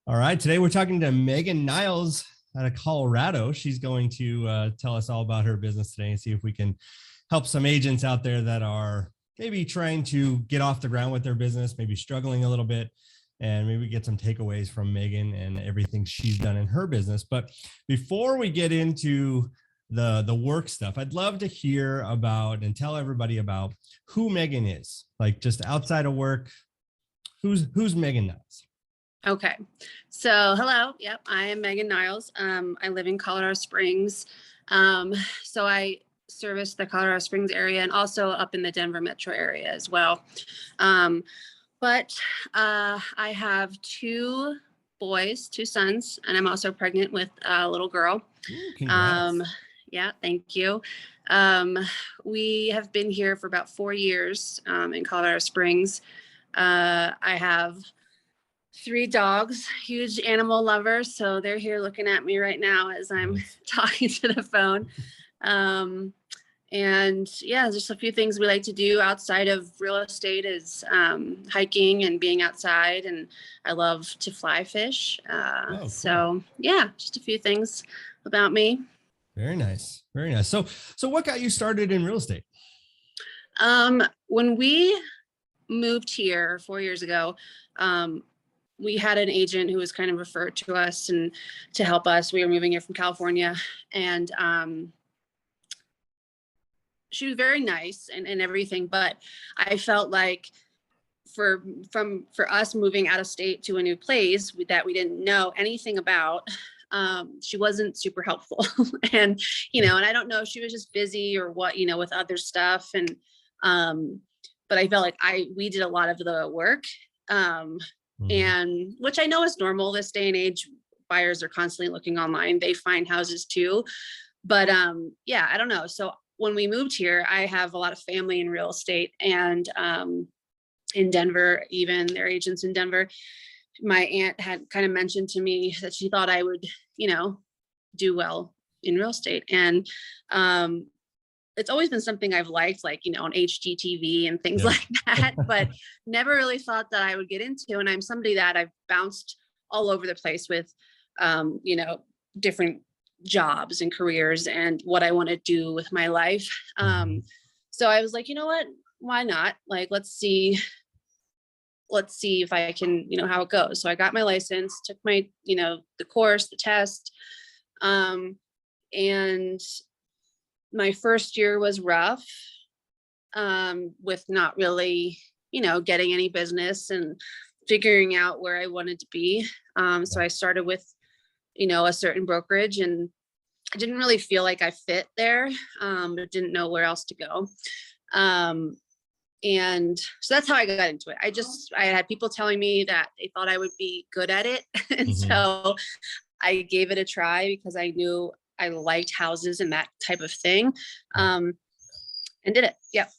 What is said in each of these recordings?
All right. Today we're talking to Megan Niles out of Colorado. She's going to tell us all about her business today and see if we can help some agents out there that are maybe trying to get off the ground with their business, maybe struggling a little bit, and maybe get some takeaways from Megan and everything she's done in her business. But before we get into the work stuff, I'd love to hear about and tell everybody about who Megan is, like just outside of work. Who's Megan Niles? Okay. So hello. Yep. I am Megan Niles. I live in Colorado Springs. So I service the Colorado Springs area and also up in the Denver metro area as well. But I have two boys, two sons, and I'm also pregnant with a little girl. Ooh, congrats. Yeah, thank you. We have been here for about 4 years in Colorado Springs. I have 3 dogs, huge animal lovers. So they're here looking at me right now as I'm talking to the phone. And yeah, just a few things we like to do outside of real estate is hiking and being outside. And I love to fly fish. Cool. So yeah, just a few things about me. Very nice. Very nice. So what got you started in real estate? When we moved here 4 years ago, we had an agent who was kind of referred to us and to help us. We were moving here from California, and she was very nice and everything. But I felt like for us moving out of state to a new place that we didn't know anything about, she wasn't super helpful. And, and I don't know if she was just busy or what, with other stuff. And, but I felt like we did a lot of the work. And which I know is normal this day and age. Buyers are constantly looking online. They find houses too. But yeah, I don't know. So when we moved here, I have a lot of family in real estate and in Denver, even their agents in Denver. My aunt had kind of mentioned to me that she thought I would, do well in real estate. And it's always been something I've liked, like, on HGTV and things like that, but never really thought that I would get into. And I'm somebody that I've bounced all over the place with, different jobs and careers and what I want to do with my life. So I was like, you know what, why not? Like, let's see if I can, how it goes. So I got my license, took my, the course, the test. And my first year was rough, with not really, getting any business and figuring out where I wanted to be. So I started with, a certain brokerage, and I didn't really feel like I fit there, but didn't know where else to go. And so that's how I got into it. I had people telling me that they thought I would be good at it. And so I gave it a try because I knew I liked houses and that type of thing, and did it. Yep.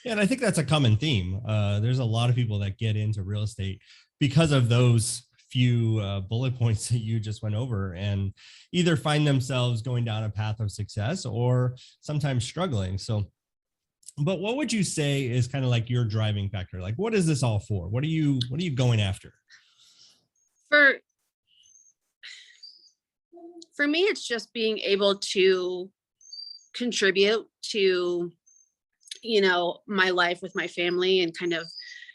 Yeah, and I think that's a common theme. There's a lot of people that get into real estate because of those few bullet points that you just went over, and either find themselves going down a path of success or sometimes struggling. So, but what would you say is kind of like your driving factor? Like, what is this all for? What are you going after? For me, it's just being able to contribute to, my life with my family, and kind of,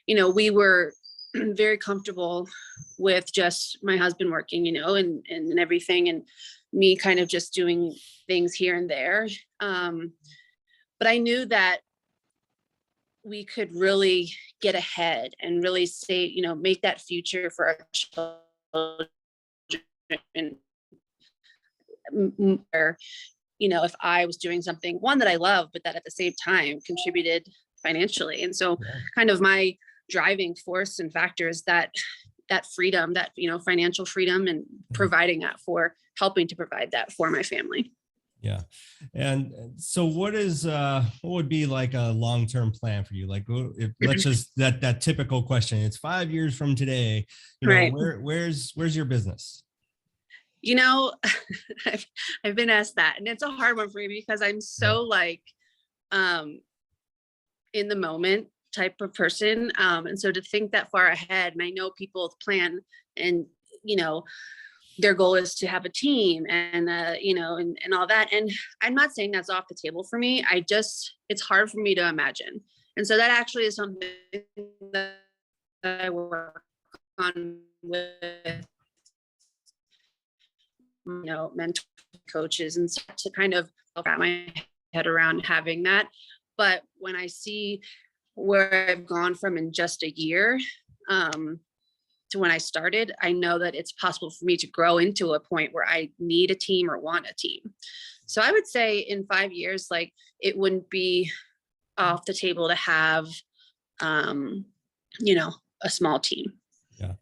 we were very comfortable with just my husband working, and everything, and me kind of just doing things here and there. But I knew that we could really get ahead and really say, make that future for our children. Or, if I was doing something, one that I love, but that at the same time contributed financially. And so kind of my driving force and factor is that freedom, that, financial freedom, and providing that helping to provide that for my family. Yeah. And so what would be like a long-term plan for you? Like, let's just, that typical question, it's 5 years from today, right. Where's your business? I've been asked that, and it's a hard one for me because I'm so like, in the moment type of person. And so to think that far ahead, and I know people plan and their goal is to have a team and, and all that. And I'm not saying that's off the table for me. It's hard for me to imagine. And so that actually is something that I work on with, mentor coaches and stuff to kind of wrap my head around having that. But when I see where I've gone from in just a year, to when I started, I know that it's possible for me to grow into a point where I need a team or want a team. So I would say in 5 years, like, it wouldn't be off the table to have, a small team. Yeah.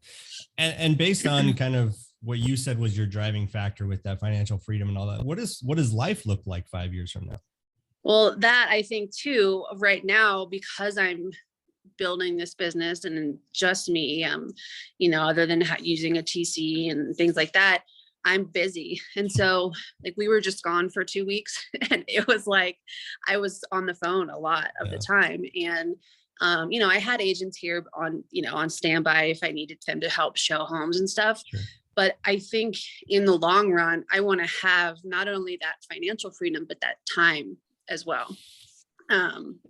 And based on kind of what you said was your driving factor with that financial freedom and all that, what does life look like 5 years from now? Well, that I think too, right now, because I'm building this business and just me, other than using a TC and things like that, I'm busy. And so, like, we were just gone for 2 weeks and it was like, I was on the phone a lot of the time. And, I had agents here on standby if I needed them to help show homes and stuff. Sure. But I think in the long run, I want to have not only that financial freedom, but that time as well.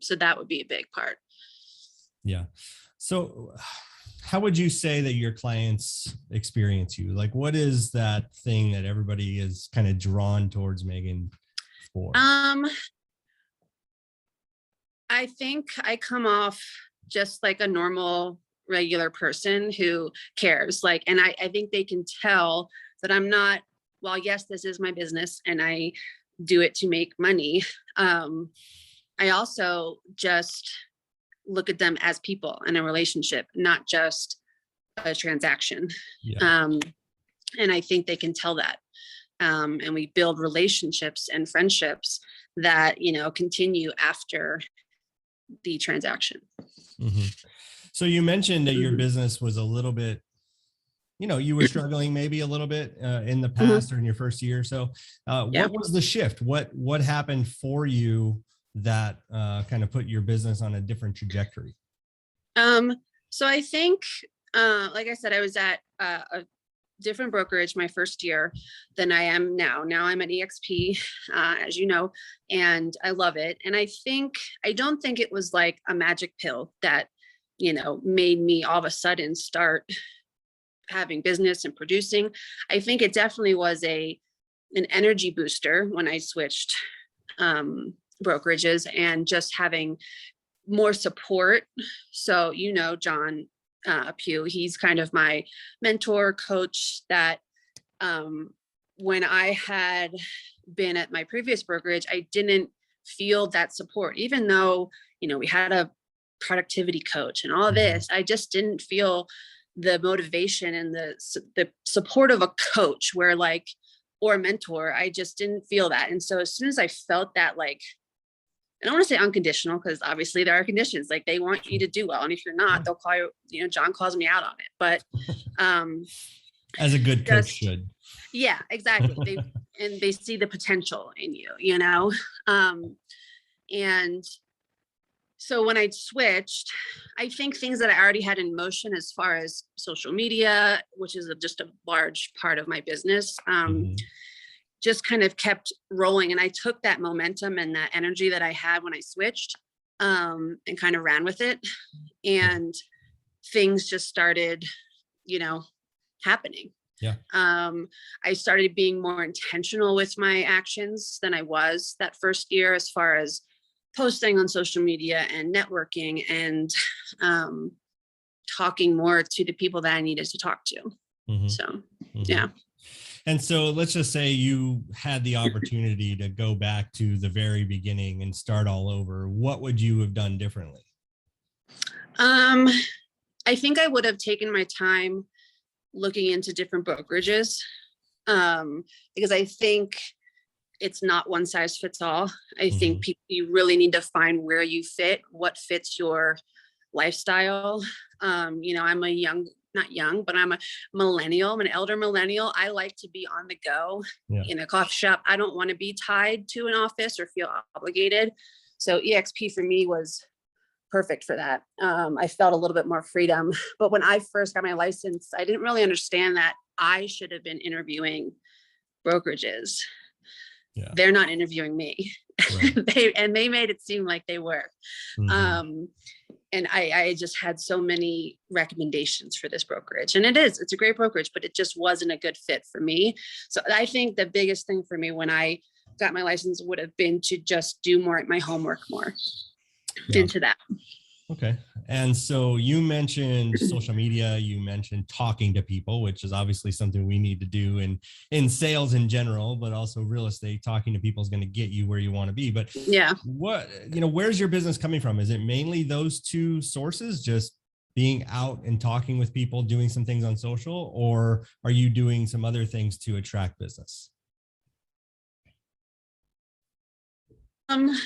So that would be a big part. Yeah. So how would you say that your clients experience you? Like, what is that thing that everybody is kind of drawn towards Megan for? I think I come off just like a normal, regular person who cares. Like, and I think they can tell that I'm not, well, yes, this is my business and I do it to make money. I also just look at them as people in a relationship, not just a transaction. Yeah. And I think they can tell that. And we build relationships and friendships that, continue after the transaction. Mm-hmm. So you mentioned that your business was a little bit, you were struggling maybe a little bit in the past or in your first year. So what was the shift? What happened for you that kind of put your business on a different trajectory? So I think, like I said, I was at a different brokerage my first year than I am now. Now I'm at EXP, as you know, and I love it. And I don't think it was like a magic pill that, made me all of a sudden start having business and producing. I think it definitely was an energy booster when I switched brokerages and just having more support. So, John Pugh, he's kind of my mentor coach that when I had been at my previous brokerage, I didn't feel that support, even though, we had a productivity coach and all of this, I just didn't feel the motivation and the support of a coach or a mentor. I just didn't feel that. And so as soon as I felt that, like, I don't want to say unconditional, because obviously there are conditions, like they want you to do well. And if you're not, they'll call you, John calls me out on it, but, as a good coach should. Yeah, exactly. They see the potential in you, and so when I switched, I think things that I already had in motion as far as social media, which is just a large part of my business, just kind of kept rolling. And I took that momentum and that energy that I had when I switched, and kind of ran with it. And things just started, happening. Yeah. I started being more intentional with my actions than I was that first year, as far as posting on social media and networking and talking more to the people that I needed to talk to. So, yeah. And so let's just say you had the opportunity to go back to the very beginning and start all over. What would you have done differently? I think I would have taken my time looking into different brokerages, because I think it's not one size fits all. I think you really need to find where you fit, what fits your lifestyle. I'm not young, but I'm a millennial. I'm an elder millennial. I like to be on the go in a coffee shop. I don't want to be tied to an office or feel obligated. So EXP for me was perfect for that. I felt a little bit more freedom. But when I first got my license, I didn't really understand that I should have been interviewing brokerages. Yeah. They're not interviewing me. Right. They made it seem like they were. Mhm. And I just had so many recommendations for this brokerage, and it's a great brokerage, but it just wasn't a good fit for me. So I think the biggest thing for me when I got my license would have been to just do my homework more Yeah. into that. Okay. And so you mentioned social media, you mentioned talking to people, which is obviously something we need to do in sales in general, but also real estate. Talking to people is going to get you where you want to be. But Yeah. where's your business coming from? Is it mainly those two sources, just being out and talking with people, doing some things on social, or are you doing some other things to attract business? Um,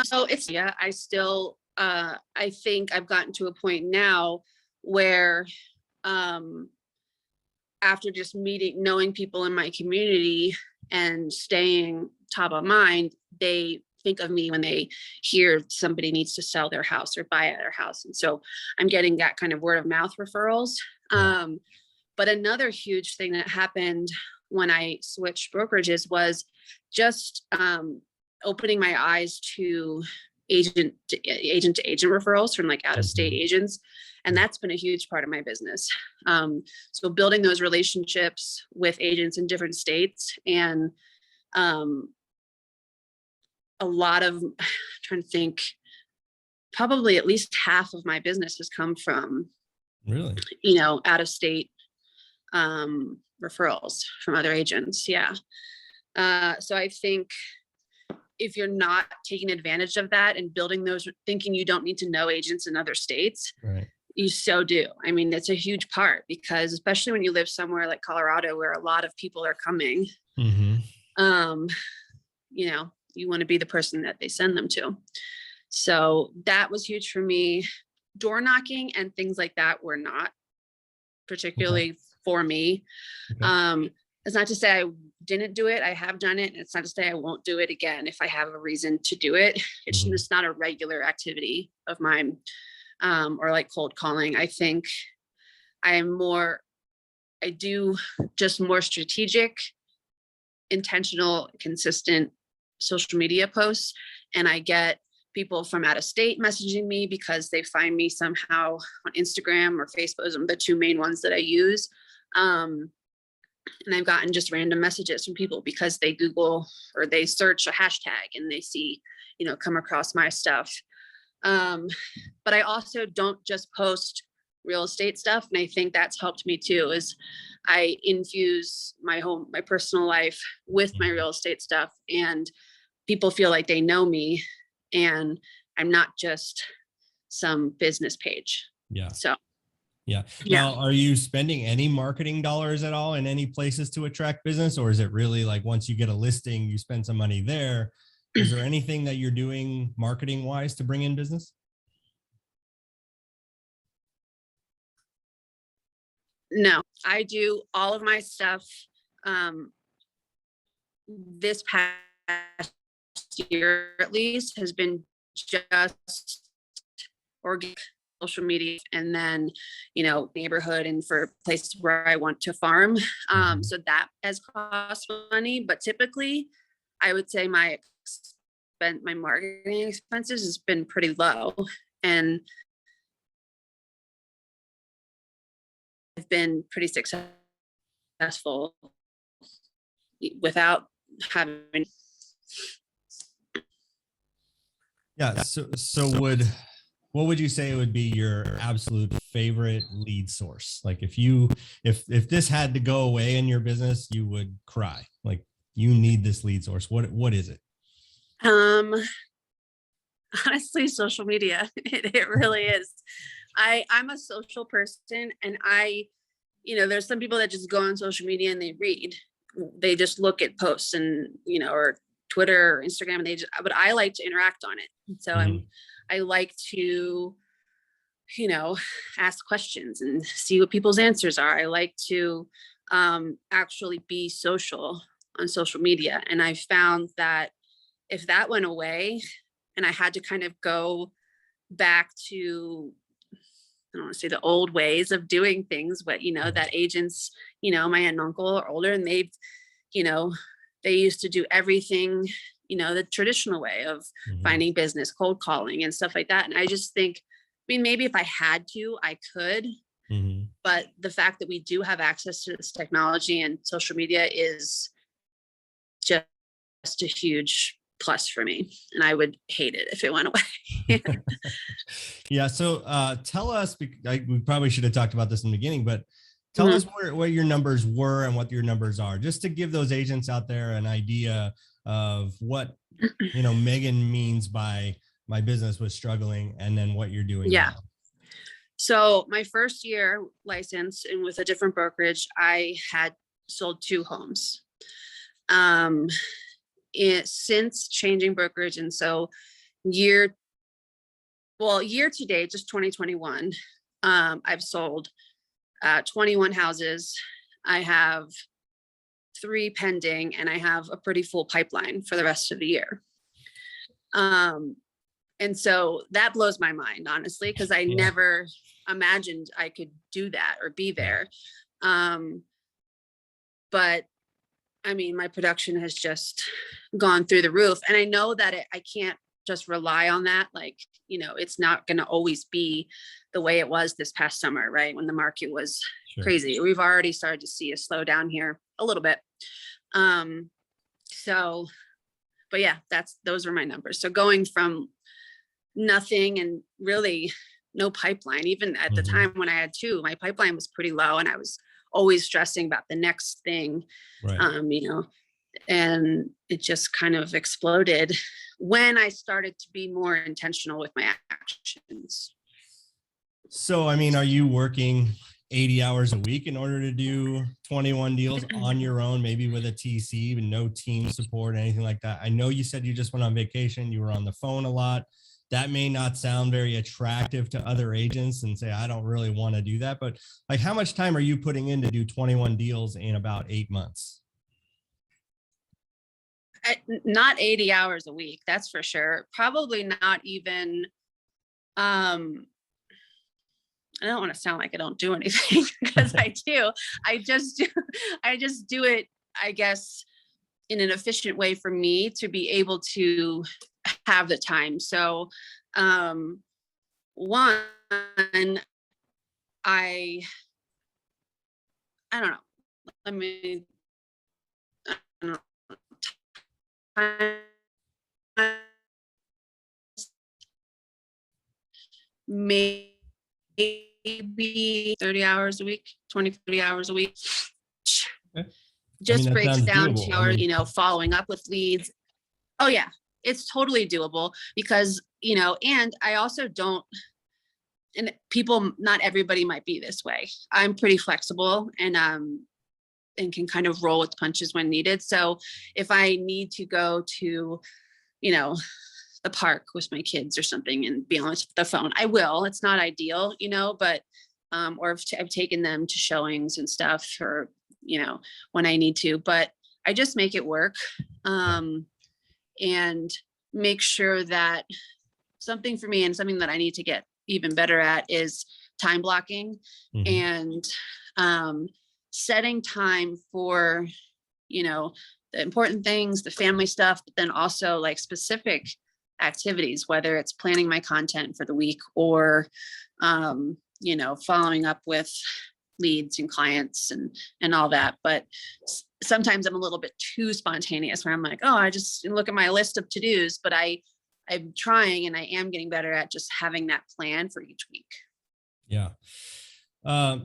so it's, yeah, I still, I think I've gotten to a point now where, um, after just knowing people in my community and staying top of mind, they think of me when they hear somebody needs to sell their house or buy their house. And so I'm getting that kind of word of mouth referrals. Yeah. But another huge thing that happened when I switched brokerages was just opening my eyes to agent to agent referrals from like out of state Mhm. agents. And that's been a huge part of my business. So building those relationships with agents in different states, and um, a lot of trying to think, probably at least half of my business has come from, Really? out of state referrals from other agents. Yeah. So I think if you're not taking advantage of that and building those, thinking you don't need to know agents in other states, Right. you so do. I mean, it's a huge part, because especially when you live somewhere like Colorado where a lot of people are coming, Hmm. um, you want to be the person that they send them to. So that was huge for me. Door knocking and things like that were not Okay. particularly for me. Okay. Um, it's not to say I didn't do it. I have done it. And it's not to say I won't do it again if I have a reason to do it. It's Mhm. just not a regular activity of mine, or like cold calling. I think I do just more strategic, intentional, consistent social media posts. And I get people from out of state messaging me because they find me somehow on Instagram or Facebook, the two main ones that I use. Um, and I've gotten just random messages from people because they Google or they search a hashtag and they see, come across my stuff. Um, but I also don't just post real estate stuff. And I think that's helped me too, is I infuse my personal life with my Mhm. real estate stuff, and people feel like they know me and I'm not just some business page. Yeah. So, Yeah. yeah. Now, are you spending any marketing dollars at all in any places to attract business? Or is it really like once you get a listing, you spend some money there? Is there anything that you're doing marketing wise to bring in business? No, I do all of my stuff. Um, this past year, at least, has been just organic social media, and then neighborhood and for places where I want to farm. Mhm. So that has cost money, but typically I would say my marketing expenses has been pretty low, and I've been pretty successful without having. Yeah. So what would you say would be your absolute favorite lead source? Like if this had to go away in your business, you would cry. Like you need this lead source. What is it? um Honestly, social media. It really is. I'm a social person, and there's some people that just go on social media and they read. They just look at posts and or Twitter or Instagram, and but I like to interact on it. So Mhm. I like to, you know, ask questions and see what people's answers are. I like to actually be social on social media. And I found that if that went away and I had to kind of go back to don't want to say the old ways of doing things, but that agents, my aunt and uncle are older, and they've, they used to do everything, the traditional way of finding business, cold calling and stuff like that. And I just think, maybe if I had to, I could, but the fact that we do have access to this technology and social media is just a huge plus for me, and I would hate it if it went away. Yeah. So tell us, we probably should have talked about this in the beginning, but tell us what your numbers were and what your numbers are, just to give those agents out there an idea of what, Megan means by my business was struggling, and then what you're doing now. So my first year license and with a different brokerage, I had sold 2 homes. Since changing brokerage, and so year to date, just 2021, I've sold 21 houses. I have 3 pending, and I have a pretty full pipeline for the rest of the year. And so that blows my mind, honestly, because I never imagined I could do that or be there. But my production has just gone through the roof, and I know that I can't just rely on that. Like, it's not going to always be the way it was this past summer, right? When the market was crazy. We've already started to see a slowdown here a little bit. But yeah, those are my numbers. So going from nothing and really no pipeline, even at the time when I had 2, my pipeline was pretty low, and I was always stressing about the next thing, and it just kind of exploded when I started to be more intentional with my actions. So, are you working 80 hours a week in order to do 21 deals on your own, maybe with a TC and no team support, anything like that? I know you said you just went on vacation, you were on the phone a lot. That may not sound very attractive to other agents and say, I don't really want to do that. But how much time are you putting in to do 21 deals in about 8 months? Not 80 hours a week, that's for sure. Probably not even, I don't want to sound like I don't do anything, because I do. I just do it, I guess, in an efficient way for me to be able to have the time. So, one, I don't know. I don't know. Maybe 30 hours a week, 20, 30 hours a week. Okay. Just breaks down doable. To, following up with leads. Oh yeah, it's totally doable, because, and I also don't, and not everybody might be this way. I'm pretty flexible, and can kind of roll with punches when needed. So if I need to go to, the park with my kids or something and be on the phone, I will. It's not ideal, but, or I've taken them to showings and stuff, or, when I need to, but I just make it work. And make sure that something for me, and something that I need to get even better at, is time blocking and setting time for, the important things, the family stuff, but then also like specific activities, whether it's planning my content for the week or, following up with leads and clients and all that. But sometimes I'm a little bit too spontaneous, where I'm like, oh, I just look at my list of to-dos, but I'm trying, and I am getting better at just having that plan for each week. Yeah.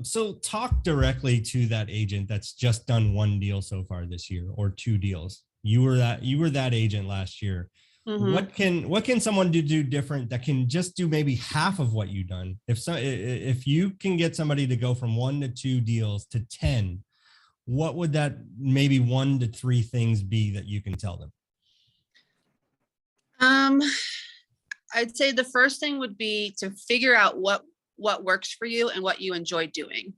So talk directly to that agent that's just done 1 deal so far this year, or 2 deals. You were that agent last year. What can someone do different that can just do maybe half of what you've done? If you can get somebody to go from 1 to 2 deals to 10, what would that maybe 1 to 3 things be that you can tell them? I'd say the first thing would be to figure out what works for you and what you enjoy doing.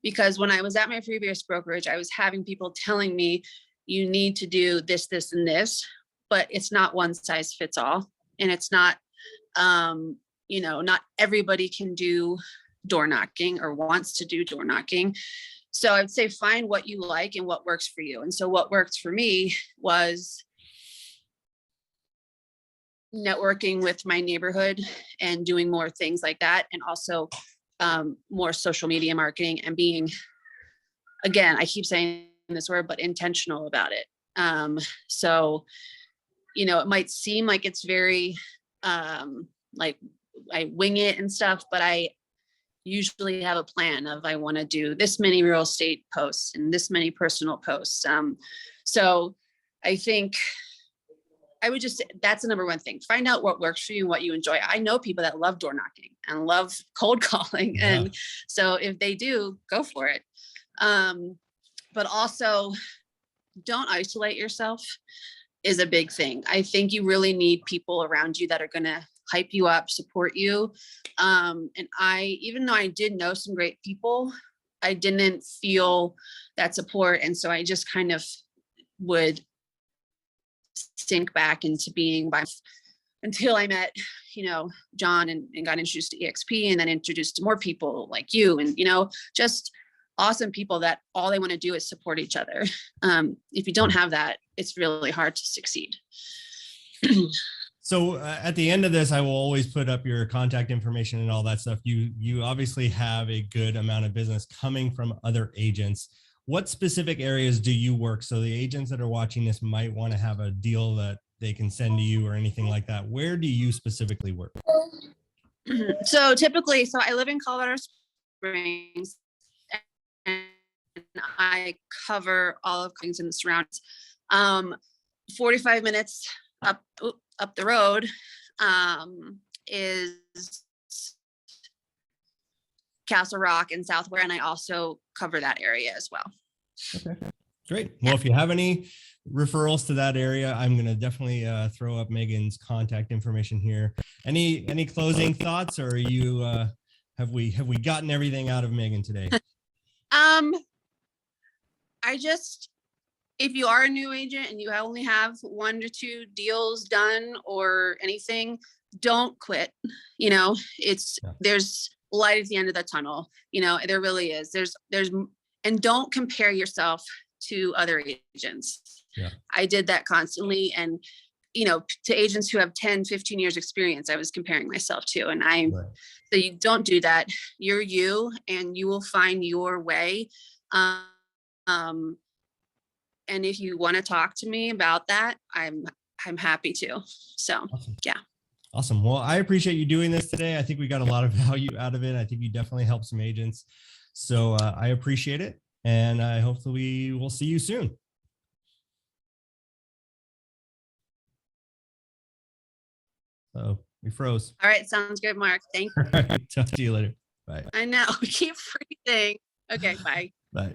Because when I was at my previous brokerage, I was having people telling me, you need to do this, this, and this, but it's not one size fits all. And it's not, not everybody can do door knocking or wants to do door knocking. So I'd say find what you like and what works for you. And so what worked for me was networking with my neighborhood and doing more things like that. And also more social media marketing and being, again, I keep saying this word, but intentional about it. So, you know, it might seem like it's very like I wing it and stuff, but I usually have a plan of I want to do this many real estate posts and this many personal posts. So I think I would just, that's the number one thing. Find out what works for you and what you enjoy. I know people that love door knocking and love cold calling. Yeah. And so if they do, go for it. But also don't isolate yourself is a big thing. I think you really need people around you that are going to hype you up, support you. And even though I did know some great people, I didn't feel that support. And so I just kind of would sink back into being by until I met, you know, John and got introduced to EXP and then introduced to more people like you and, you know, just awesome people that all they want to do is support each other. If you don't have that, it's really hard to succeed. So at the end of this, I will always put up your contact information and all that stuff. You obviously have a good amount of business coming from other agents. What specific areas do you work? So the agents that are watching this might want to have a deal that they can send to you or anything like that. Where do you specifically work? So typically, so I live in Colorado Springs and I cover all of things in the surroundings. 45 minutes up the road is Castle Rock and Southware, and I also cover that area as well. Okay, great. Well, if you have any referrals to that area, I'm going to definitely throw up Megan's contact information here. Any closing thoughts, or are you have we gotten everything out of Megan today? I just, if you are a new agent and you only have 1 to 2 deals done or anything, don't quit. You know, there's light at the end of the tunnel. You know, there really is. And don't compare yourself to other agents. Yeah. I did that constantly. And, you know, to agents who have 10, 15 years experience, I was comparing myself to, and so you don't do that. You're you, and you will find your way. And if you want to talk to me about that, I'm happy to. So, awesome. Yeah. Awesome. Well, I appreciate you doing this today. I think we got a lot of value out of it. I think you definitely helped some agents. So I appreciate it. And I hopefully we'll see you soon. So we froze. All right. Sounds good, Mark. Thank you. All right, talk to you later. Bye. I know. We keep freezing. Okay. Bye. Bye.